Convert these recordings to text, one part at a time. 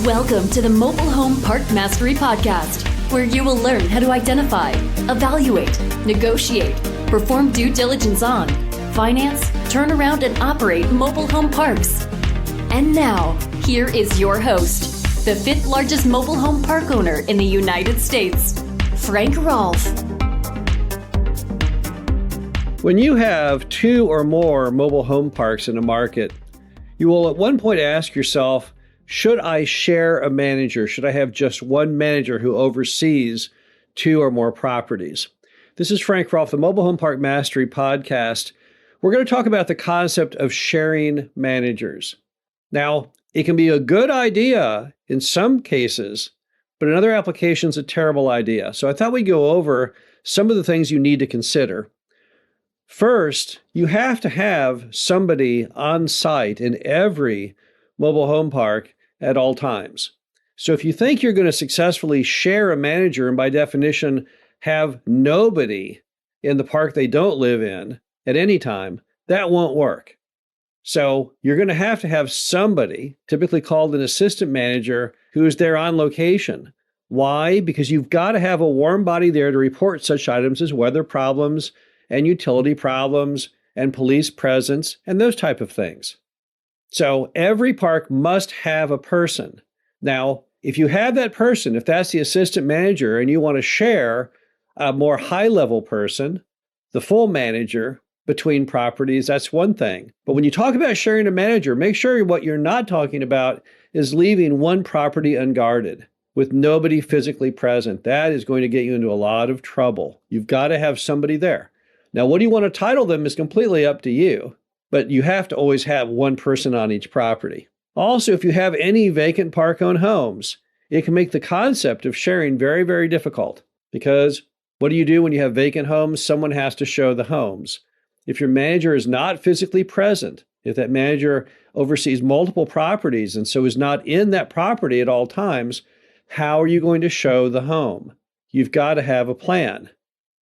Welcome to the Mobile Home Park Mastery Podcast, where you will learn how to identify, evaluate, negotiate, perform due diligence on, finance, turn around, and operate mobile home parks. And now, here is your host, the fifth largest mobile home park owner in the United States, Frank Rolfe. When you have two or more mobile home parks in a market, you will at one point ask yourself, should I share a manager? Should I have just one manager who oversees two or more properties? This is Frank Rolfe, the Mobile Home Park Mastery Podcast. We're going to talk about the concept of sharing managers. Now, it can be a good idea in some cases, but in other applications, a terrible idea. So I thought we'd go over some of the things you need to consider. First, you have to have somebody on site in every mobile home park at all times. So if you think you're going to successfully share a manager and by definition have nobody in the park they don't live in at any time, that won't work. So you're going to have somebody, typically called an assistant manager, who is there on location. Why? Because you've got to have a warm body there to report such items as weather problems and utility problems and police presence and those type of things. So every park must have a person. Now, if you have that person, if that's the assistant manager and you want to share a more high-level person, the full manager between properties, that's one thing. But when you talk about sharing a manager, make sure what you're not talking about is leaving one property unguarded with nobody physically present. That is going to get you into a lot of trouble. You've got to have somebody there. Now, what do you want to title them is completely up to you. But you have to always have one person on each property. Also, if you have any vacant park-owned homes, it can make the concept of sharing very, very difficult. Because what do you do when you have vacant homes? Someone has to show the homes. If your manager is not physically present, if that manager oversees multiple properties and so is not in that property at all times, how are you going to show the home? You've got to have a plan.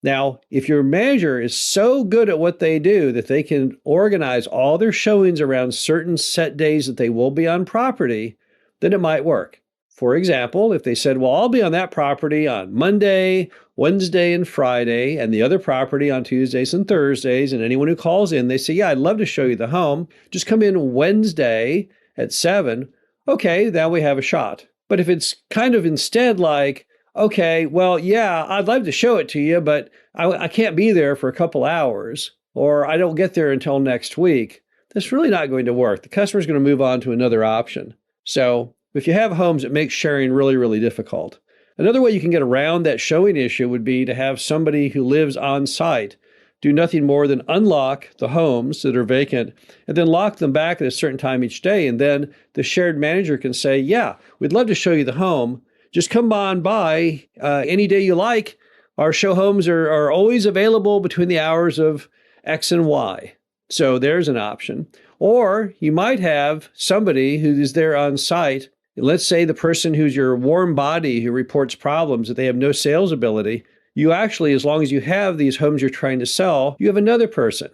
Now, if your manager is so good at what they do that they can organize all their showings around certain set days that they will be on property, then it might work. For example, if they said, well, I'll be on that property on Monday, Wednesday, and Friday, and the other property on Tuesdays and Thursdays, and anyone who calls in, they say, yeah, I'd love to show you the home. Just come in Wednesday at 7. Okay, now we have a shot. But if it's kind of instead like, okay, well, yeah, I'd love to show it to you, but I can't be there for a couple hours, or I don't get there until next week. That's really not going to work. The customer's going to move on to another option. So if you have homes, it makes sharing really, really difficult. Another way you can get around that showing issue would be to have somebody who lives on site do nothing more than unlock the homes that are vacant and then lock them back at a certain time each day. And then the shared manager can say, yeah, we'd love to show you the home. Just come on by any day you like. Our show homes are always available between the hours of X and Y. So there's an option. Or you might have somebody who is there on site. Let's say the person who's your warm body who reports problems, that they have no sales ability. You actually, as long as you have these homes you're trying to sell, you have another person.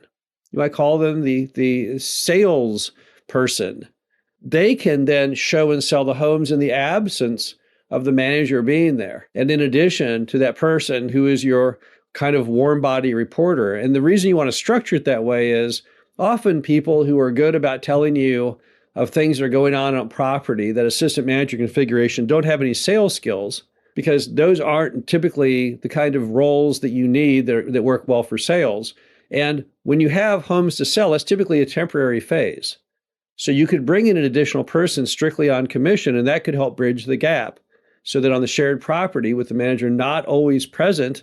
You might call them the sales person. They can then show and sell the homes in the absence of the manager being there. And in addition to that person who is your kind of warm body reporter. And the reason you want to structure it that way is often people who are good about telling you of things that are going on property, that assistant manager configuration, don't have any sales skills because those aren't typically the kind of roles that you need that work well for sales. And when you have homes to sell, that's typically a temporary phase. So you could bring in an additional person strictly on commission, and that could help bridge the gap. So that on the shared property with the manager not always present,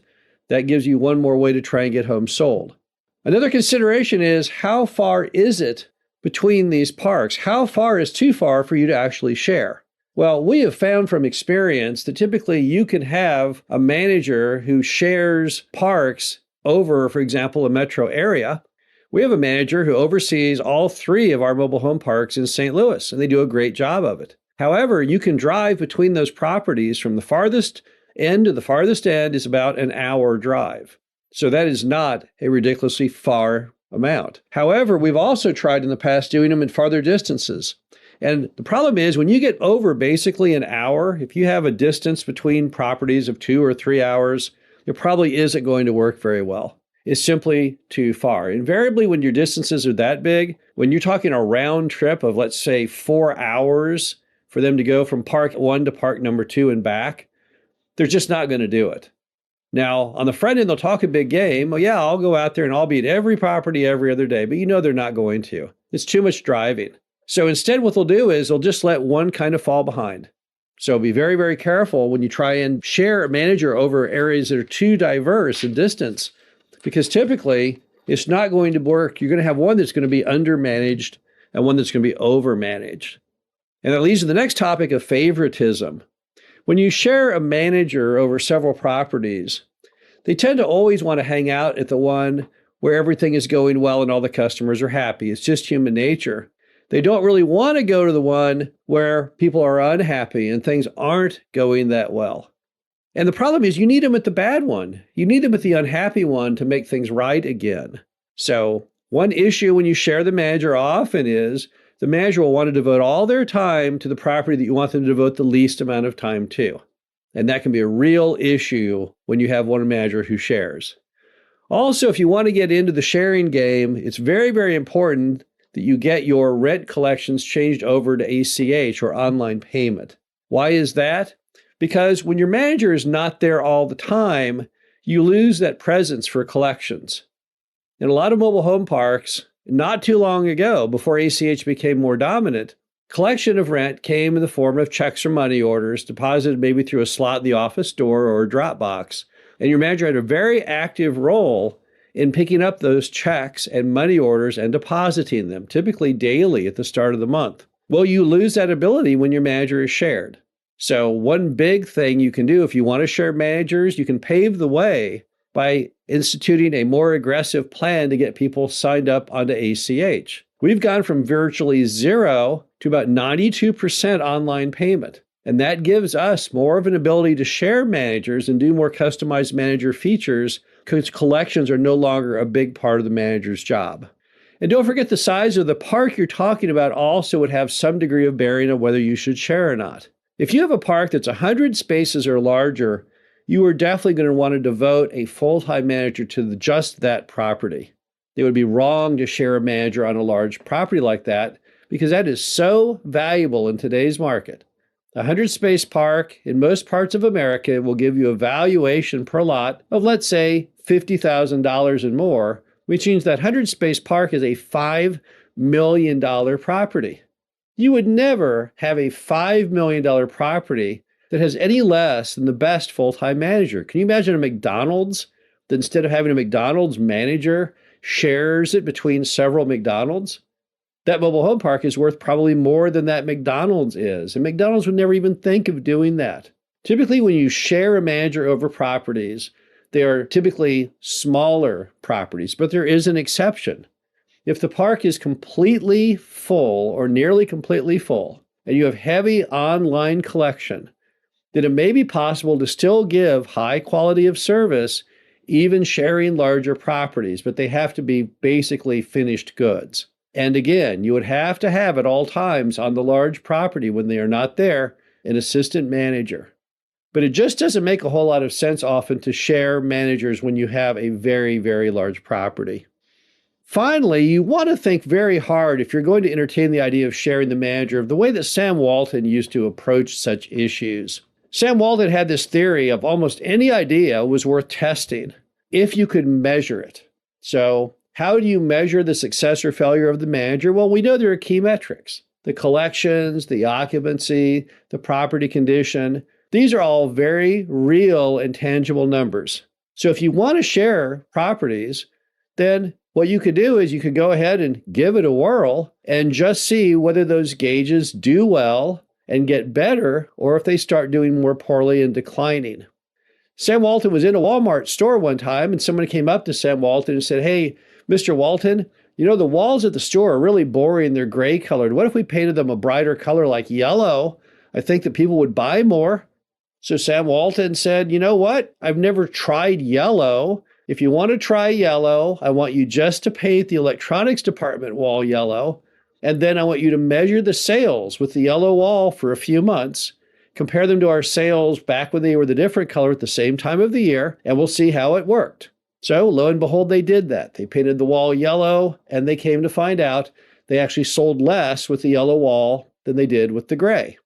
that gives you one more way to try and get homes sold. Another consideration is how far is it between these parks? How far is too far for you to actually share? Well, we have found from experience that typically you can have a manager who shares parks over, for example, a metro area. We have a manager who oversees all 3 of our mobile home parks in St. Louis, and they do a great job of it. However, you can drive between those properties from the farthest end to the farthest end is about an hour drive. So that is not a ridiculously far amount. However, we've also tried in the past doing them in farther distances. And the problem is when you get over basically an hour, if you have a distance between properties of 2 or 3 hours, it probably isn't going to work very well. It's simply too far. Invariably, when your distances are that big, when you're talking a round trip of, let's say, 4 hours for them to go from park 1 to park number 2 and back, they're just not going to do it. Now, on the front end, they'll talk a big game. Well, yeah, I'll go out there and I'll be at every property every other day, but they're not going to. It's too much driving. So instead, what they'll do is they'll just let one kind of fall behind. So be very, very careful when you try and share a manager over areas that are too diverse in distance, because typically it's not going to work. You're going to have one that's going to be undermanaged and one that's going to be overmanaged. And that leads to the next topic of favoritism. When you share a manager over several properties, they tend to always want to hang out at the one where everything is going well and all the customers are happy. It's just human nature. They don't really want to go to the one where people are unhappy and things aren't going that well. And the problem is you need them at the bad one. You need them at the unhappy one to make things right again. So one issue when you share the manager often is the manager will want to devote all their time to the property that you want them to devote the least amount of time to. And that can be a real issue when you have one manager who shares. Also, if you want to get into the sharing game, it's very, very important that you get your rent collections changed over to ACH or online payment. Why is that? Because when your manager is not there all the time, you lose that presence for collections. In a lot of mobile home parks, not too long ago, before ACH became more dominant, collection of rent came in the form of checks or money orders deposited maybe through a slot in the office door or a drop box. And your manager had a very active role in picking up those checks and money orders and depositing them, typically daily at the start of the month. Well, you lose that ability when your manager is shared. So one big thing you can do if you want to share managers, you can pave the way by instituting a more aggressive plan to get people signed up onto ACH. We've gone from virtually zero to about 92% online payment. And that gives us more of an ability to share managers and do more customized manager features because collections are no longer a big part of the manager's job. And don't forget the size of the park you're talking about also would have some degree of bearing on whether you should share or not. If you have a park that's 100 spaces or larger, you are definitely going to want to devote a full-time manager to just that property. It would be wrong to share a manager on a large property like that because that is so valuable in today's market. A 100-space park in most parts of America will give you a valuation per lot of, let's say, $50,000 and more, which means that 100-space park is a $5 million property. You would never have a $5 million property that has any less than the best full-time manager. Can you imagine a McDonald's that instead of having a McDonald's manager shares it between several McDonald's? That mobile home park is worth probably more than that McDonald's is. And McDonald's would never even think of doing that. Typically, when you share a manager over properties, they are typically smaller properties, but there is an exception. If the park is completely full or nearly completely full, and you have heavy online collection, then it may be possible to still give high quality of service, even sharing larger properties, but they have to be basically finished goods. And again, you would have to have at all times on the large property when they are not there, an assistant manager. But it just doesn't make a whole lot of sense often to share managers when you have a very, very large property. Finally, you want to think very hard if you're going to entertain the idea of sharing the manager of the way that Sam Walton used to approach such issues. Sam Walton had this theory of almost any idea was worth testing if you could measure it. So how do you measure the success or failure of the manager? Well, we know there are key metrics. The collections, the occupancy, the property condition. These are all very real and tangible numbers. So if you want to share properties, then what you could do is you could go ahead and give it a whirl and just see whether those gauges do well and get better, or if they start doing more poorly and declining. Sam Walton was in a Walmart store one time, and someone came up to Sam Walton and said, "Hey, Mr. Walton, the walls at the store are really boring. They're gray colored. What if we painted them a brighter color like yellow? I think that people would buy more." So Sam Walton said, "You know what? I've never tried yellow. If you want to try yellow, I want you just to paint the electronics department wall yellow. And then I want you to measure the sales with the yellow wall for a few months, compare them to our sales back when they were the different color at the same time of the year, and we'll see how it worked. So lo and behold, they did that. They painted the wall yellow, and they came to find out they actually sold less with the yellow wall than they did with the gray.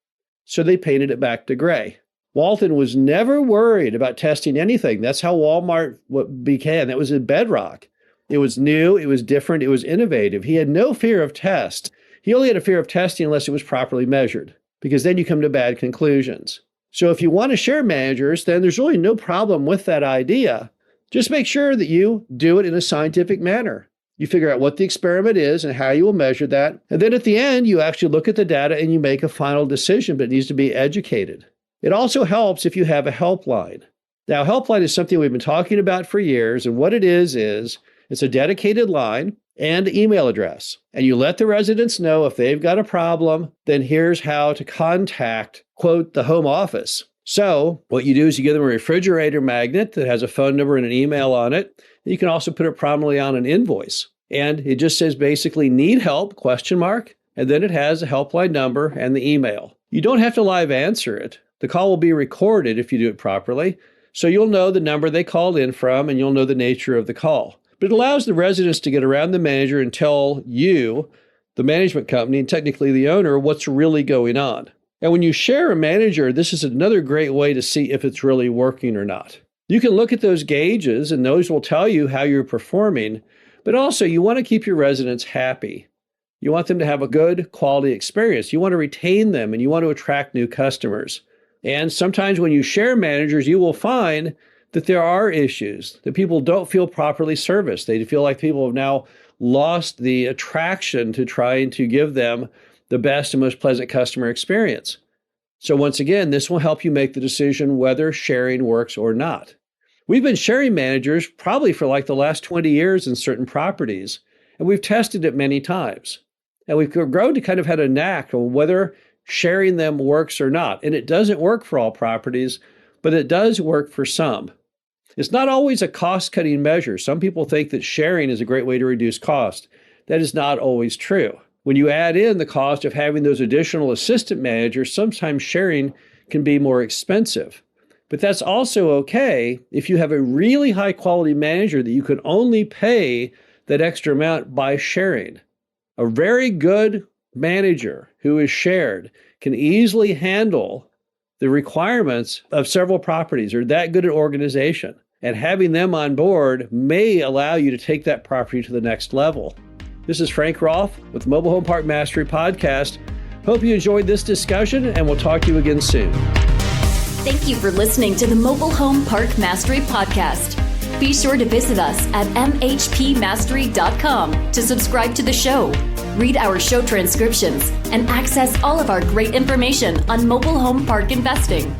So they painted it back to gray. Walton was never worried about testing anything. That's how Walmart began. That was a bedrock. It was new, it was different, it was innovative. He had no fear of test. He only had a fear of testing unless it was properly measured, because then you come to bad conclusions. So if you want to share managers, then there's really no problem with that idea. Just make sure that you do it in a scientific manner. You figure out what the experiment is and how you will measure that. And then at the end, you actually look at the data and you make a final decision, but it needs to be educated. It also helps if you have a helpline. Now, helpline is something we've been talking about for years, and what it is it's a dedicated line and email address. And you let the residents know if they've got a problem, then here's how to contact, quote, the home office. So what you do is you give them a refrigerator magnet that has a phone number and an email on it. You can also put it prominently on an invoice. And it just says basically need help, ? And then it has a helpline number and the email. You don't have to live answer it. The call will be recorded if you do it properly. So you'll know the number they called in from and you'll know the nature of the call. But it allows the residents to get around the manager and tell you, the management company, and technically the owner, what's really going on. And when you share a manager, this is another great way to see if it's really working or not. You can look at those gauges and those will tell you how you're performing, but also you want to keep your residents happy. You want them to have a good quality experience. You want to retain them and you want to attract new customers. And sometimes when you share managers, you will find that there are issues, that people don't feel properly serviced. They feel like people have now lost the attraction to trying to give them the best and most pleasant customer experience. So once again, this will help you make the decision whether sharing works or not. We've been sharing managers probably for like the last 20 years in certain properties, and we've tested it many times. And we've grown to kind of had a knack on whether sharing them works or not. And it doesn't work for all properties, but it does work for some. It's not always a cost-cutting measure. Some people think that sharing is a great way to reduce cost. That is not always true. When you add in the cost of having those additional assistant managers, sometimes sharing can be more expensive. But that's also okay if you have a really high-quality manager that you can only pay that extra amount by sharing. A very good manager who is shared can easily handle the requirements of several properties, or that good an organization. And having them on board may allow you to take that property to the next level. This is Frank Rolfe with Mobile Home Park Mastery Podcast. Hope you enjoyed this discussion, and we'll talk to you again soon. Thank you for listening to the Mobile Home Park Mastery Podcast. Be sure to visit us at mhpmastery.com to subscribe to the show, read our show transcriptions, and access all of our great information on mobile home park investing.